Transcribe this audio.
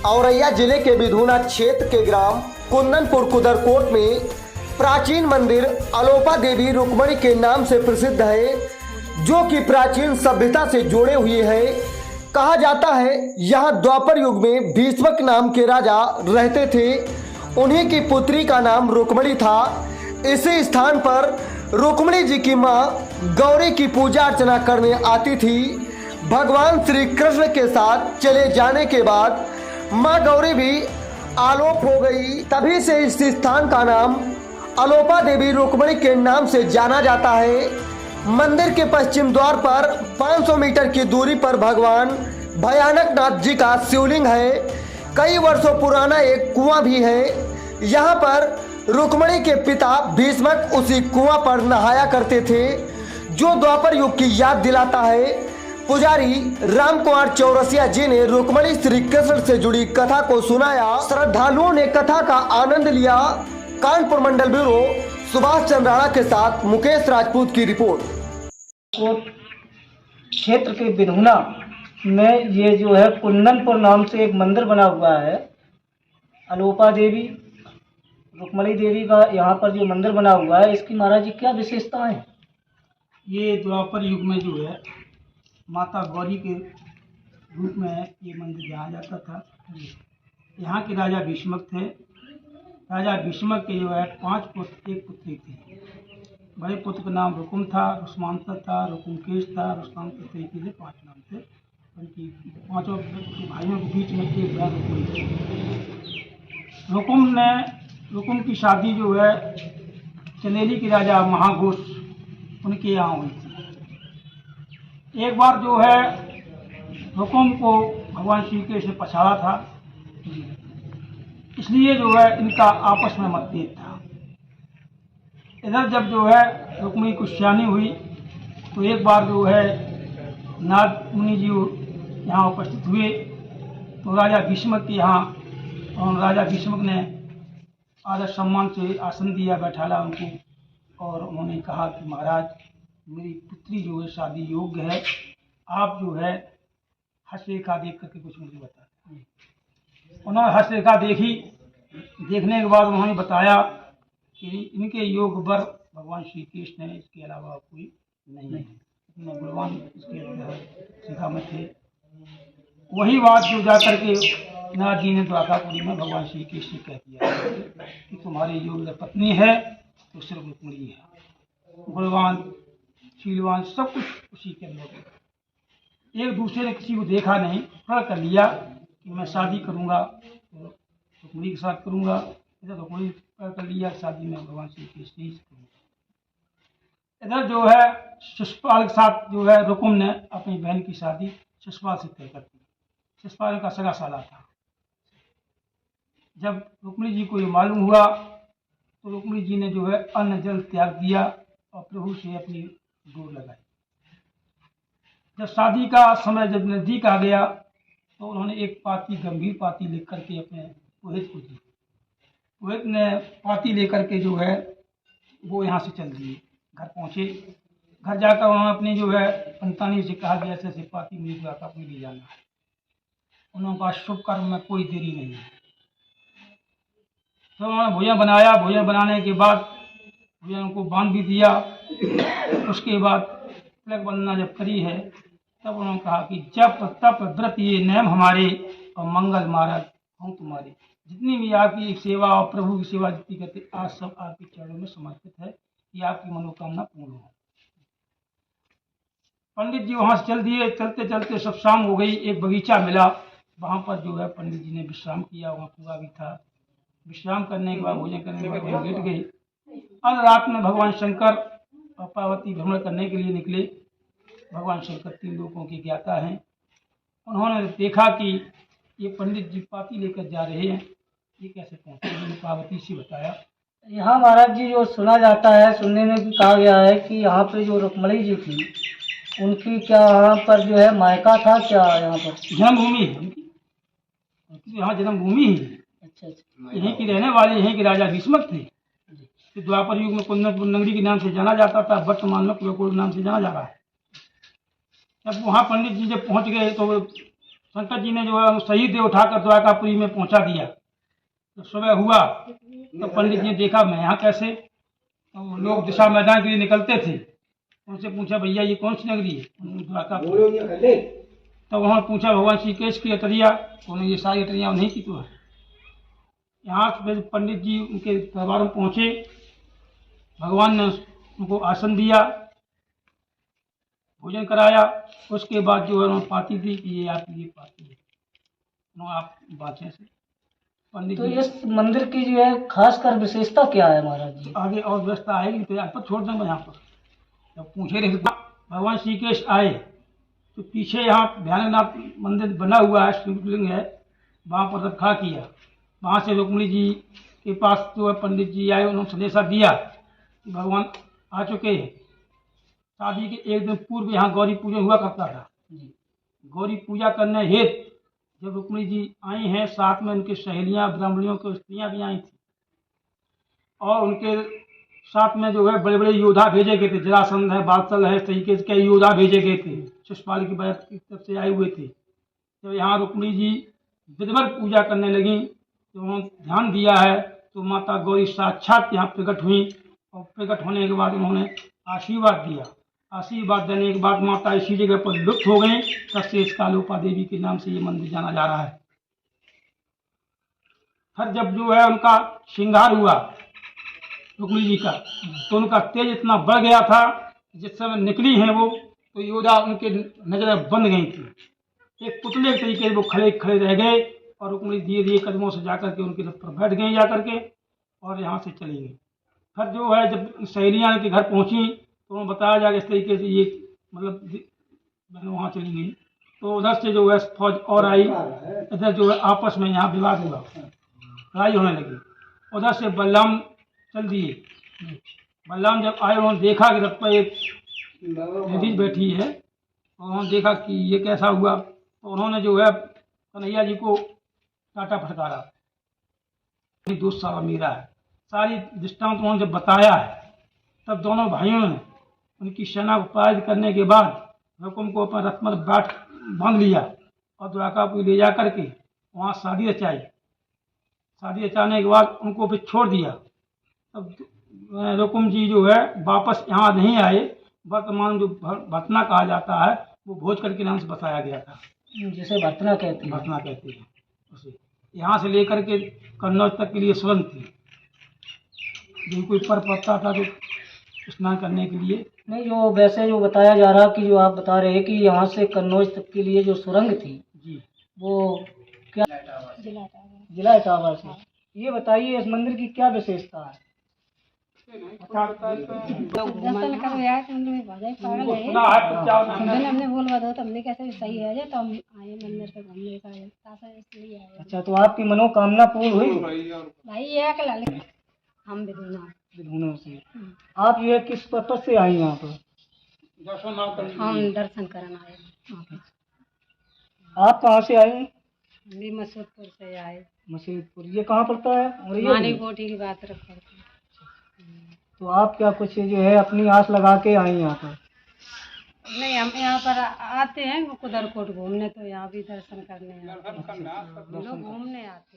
औरैया जिले के विधुना क्षेत्र के ग्राम कुंदनपुर कुदरकोट में प्राचीन मंदिर अलोपा देवी रुक्मणी के नाम से प्रसिद्ध है, जो कि प्राचीन सभ्यता से जुड़े हुए है। कहा जाता है यहाँ द्वापर युग में भीष्मक नाम के राजा रहते थे, उन्हीं की पुत्री का नाम रुक्मणी था। इसी स्थान पर रुक्मणी जी की माँ गौरी की पूजा अर्चना करने आती थी। भगवान श्री कृष्ण के साथ चले जाने के बाद माँ गौरी भी आलोप हो गई। तभी से इस स्थान का नाम अलोपा देवी रुक्मणी के नाम से जाना जाता है। मंदिर के पश्चिम द्वार पर 500 मीटर की दूरी पर भगवान भयानक नाथ जी का शिवलिंग है। कई वर्षों पुराना एक कुआं भी है। यहाँ पर रुक्मणी के पिता भीष्मक उसी कुआं पर नहाया करते थे, जो द्वापर युग की याद दिलाता है। पुजारी राम कुमार चौरसिया जी ने रुक्मणी श्री कृष्ण से जुड़ी कथा को सुनाया। श्रद्धालुओं ने कथा का आनंद लिया। कानपुर मंडल ब्यूरो सुभाष चंद्र राणा के साथ मुकेश राजपूत की रिपोर्ट। क्षेत्र के विधुना में ये जो है कुंदनपुर नाम से एक मंदिर बना हुआ है। अलोपा देवी रुक्मणी देवी का यहाँ पर जो मंदिर बना हुआ है, इसकी महाराज जी क्या विशेषता है? ये द्वापर युग में जो है माता गौरी के रूप में ये मंदिर जाना जाता था। यहाँ के राजा भीष्मक थे। राजा भीष्मक के जो है 5 पुत्र, एक पुत्री थी। बड़े पुत्र का नाम रुकुम था, रुष्मांतर था, रुकुमकेश था, रुष्मांतर तरीके से 5 नाम थे। उनकी 5 भाइयों के बीच में एक बहन रुकुम थी। रुकुम की शादी जो है चंदेली के राजा महाघोष उनके यहाँ हुई थी। एक बार जो है रुकुम को भगवान श्री कृष्ण ने पछाड़ा था, इसलिए जो है इनका आपस में मतभेद था। इधर जब जो है रुक्मणी को श्यानी हुई तो एक बार जो है नारद मुनि जी यहाँ उपस्थित हुए, तो राजा भीष्मक के यहाँ और राजा भीष्मक ने आदर सम्मान से आसन दिया, बैठाला उनको, और उन्होंने कहा कि महाराज मेरी पुत्री जो है शादी योग्य है, आप जो है हस्तरेखा देख करके कुछ मुझे बताएं। उन्होंने हस्तरेखा देखी। देखने के बाद उन्होंने बताया कि इनके योग वर भगवान श्री कृष्ण है, इसके अलावा कोई नहीं है। इतने गुणवान इसके सीधा में थे। वही बात जो जाकर के नाथ जी ने द्वारकापुरी में भगवान श्री कृष्ण कह दिया कि तुम्हारी योग्य पत्नी है तो सिर्फ रुक्मणी है। गुणवान शीलवान सब कुछ उसी के अंदर। एक दूसरे ने किसी को देखा नहीं, प्रण कर लिया कि मैं शादी करूंगा तो रुक्मणी के साथ करूंगा। इधर रुक्मणी प्रण कर लिया शादी में भगवान श्री कृष्ण ही से करूंगा। इधर जो है शिशुपाल के साथ जो है रुकुम ने अपनी बहन की शादी शिशुपाल से तय कर दी। शिशुपाल का सगा साला था। जब रुक्मणी जी को ये मालूम हुआ तो रुक्मणी जी ने जो है अन्न जल त्याग दिया और प्रभु से अपनी डोर लगाई। जब शादी का समय जब नजदीक आ गया तो उन्होंने एक पाती, गंभीर पाती लेकर के अपने पुरोहित को दी। पुरोहित ने पाती लेकर के जो है वो यहाँ से चल दिए। घर पहुँचे। घर जाकर उन्होंने अपनी जो है पंतानी से कहा कि ऐसे ऐसे पाती मुझे द्वारकापुरी ले जाना है। उन्होंने कहा शुभ कर्म में कोई देरी नहीं है। तो उन्होंने भोजन बनाया। भोजन बनाने के बाद भोजन को बांध भी दिया। उसके बाद तिलक वंदना जब करी है तब उन्होंने कहा कि जप तप व्रत ये नियम हमारे और मंगल मार्ग हम तुम्हारे। जितनी भी आपकी सेवा और प्रभु की सेवा जितनी करते आज सब आपके चरणों में समर्पित है कि आपकी मनोकामना पूर्ण हो। पंडित जी वहाँ से चल दिए। चलते चलते सब शाम हो गई। एक बगीचा मिला, वहाँ पर जो है पंडित जी ने विश्राम किया। वहाँ कुआं भी था। विश्राम करने के बाद भोजन करने के बाद लेट गए। अब रात में भगवान शंकर और पार्वती भ्रमण करने के लिए निकले। भगवान शंकर 3 लोगों के ज्ञाता हैं। उन्होंने देखा कि ये पंडित जी पाती लेकर जा रहे हैं, ये कैसे पहुँचे। पार्वती से बताया। यहाँ महाराज जी जो सुना जाता है, सुनने में भी कहा गया है कि यहाँ पे जो रुक्मणी जी थी उनकी क्या यहाँ पर जो है मायका था, क्या यहाँ पर जन्मभूमि है उनकी यहाँ जन्मभूमि ही है। अच्छा अच्छा। यहीं की रहने वाले, यहीं के राजा भीष्मक थे। द्वापर युग में कुंदनपुर नगरी के नाम से जाना जाता था, वर्तमान में कुदरकोट नाम से जाना जा रहा है। जब वहाँ पंडित जी जब पहुँच गए तो शंकर जी ने जो है शहीद देह उठाकर द्वारकापुरी में पहुंचा दिया। तो सुबह हुआ तो पंडित जी ने देखा मैं यहाँ कैसे, तो लोग दिशा मैदान के लिए निकलते थे, उनसे पूछा भैया ये कौन सी नगरी है? द्वारकापुरी। तो वहाँ पूछा भगवान श्री कृष्ण की अटरिया, उन्होंने ये सारी अटरिया नहीं की तो है। यहाँ से पंडित जी उनके दरबार में पहुँचे, भगवान ने उनको आसन दिया, भोजन कराया। उसके बाद जो है उन्होंने पाती दी कि ये आपकी ये पाती है, आप बातें से पंडित तो जी। इस मंदिर की जो है खासकर विशेषता क्या है महाराज जी? आगे और व्यवस्था आएगी तो यहाँ पर छोड़ देंगे। यहाँ पर जब पूछे रहे भगवान श्री कृष्ण आए तो पीछे यहाँ भयानकनाथ मंदिर बना हुआ है, शिवलिंग है, वहाँ पर रखा किया। वहाँ से रुक्मिणी जी के पास जो है पंडित जी आए, उन्होंने संदेशा दिया कि भगवान आ चुके हैं। शादी के एक दिन पूर्व यहाँ गौरी पूजन हुआ करता था। गौरी पूजा करने हेतु जब रुक्मिणी जी आई हैं, साथ में उनकी सहेलियाँ, ब्राह्मणियों की स्त्रियाँ भी आई थी, और उनके साथ में जो है बड़े बड़े योद्धा भेजे गए थे, जरासंध है, बादल है, इस तरीके से कई योद्धा भेजे गए थे, शिशुपाल की तरफ से आए हुए थे। जब यहाँ रुक्मिणी जी विधिवत पूजा करने लगी तो उन्होंने ध्यान दिया है तो माता गौरी साक्षात यहाँ प्रकट हुई, और प्रकट होने के बाद उन्होंने आशीर्वाद दिया। आशीर्वाद देने के बाद माता इसी जगह पर लुप्त हो गई, तब से इसका अलोपा देवी के नाम से ये मंदिर जाना जा रहा है। फिर जब जो है उनका श्रृंगार हुआ रुक्मिणी जी का, तो उनका तेज इतना बढ़ गया था, जिस समय निकली हैं वो तो योद्धा उनके नजरें बंद गई थी। एक पुतले के तरीके वो खड़े खड़े रह गए, और रुक्मिणी धीरे धीरे कदमों से जाकर के उनके रथ पर बैठ गई जाकर के, और यहाँ से चली गई। फिर जो है जब सहेलियाँ के घर पहुँची तो उन्हें बताया जाए इस तरीके से ये मतलब बहन वहाँ चली गई। तो उधर से जो है फौज और आई, इधर जो है आपस में यहाँ विवाद हुआ, लड़ाई होने लगी। उधर से बलराम चल दिए। बलराम जब आए उन्होंने देखा कि रथ पर एक लेडीज बैठी है, तो उन्होंने देखा कि ये कैसा हुआ, तो उन्होंने जो है कन्हैया जी को टाटा फटकारा, दोस्त सारा मेरा है। सारी दृष्टांत उन्होंने जब बताया है, तब दोनों भाइयों ने उनकी सेना को पराजित करने के बाद रुकुम को अपने रथ पर बांध लिया और द्वारकापुरी ले जा करके वहाँ शादी रचाई। शादी रचाने के बाद उनको फिर छोड़ दिया। तब रुकुम जी जो है वापस यहाँ नहीं आए। वर्तमान जो भतना कहा जाता है वो भोजकर के नाम से बताया गया था, जिसे भतना कहते हैं। भतना कहते हैं उसे। यहाँ से लेकर के कन्नौज तक के लिए सुरंग थी, जो कोई पर पड़ता था तो स्नान करने के लिए। नहीं, जो वैसे जो बताया जा रहा कि जो आप बता रहे हैं कि यहाँ से कन्नौज तक के लिए जो सुरंग थी जी, वो क्या जिला इटावा से। ये बताइए इस मंदिर की क्या विशेषता है? दर्शन कर यार तुमने भजाई पागल है। सुना है प्रचार में। सुन हमने बोल बता तो हमने कैसे सही है तो हम आए मंदिर पे घूमने का तासा इसलिए आए। अच्छा, तो आपकी मनोकामना पूर्ण हुई? भाई एक लाले हम विधुना से। आप ये किस पर्पज से आई यहाँ पर? हम दर्शन करना आए। आप कहाँ से आई? हम भी मसूदपुर से आए। मसीदपुर, ये कहाँ पड़ता है? और ये मानी कोठी की बात रखो। तो आप क्या कुछ जो है अपनी आस लगा के आई यहाँ पर? नहीं, हम यहाँ पर आते हैं कुदरकोट घूमने, तो यहाँ भी दर्शन करने आते हैं। हम लोग घूमने आते हैं।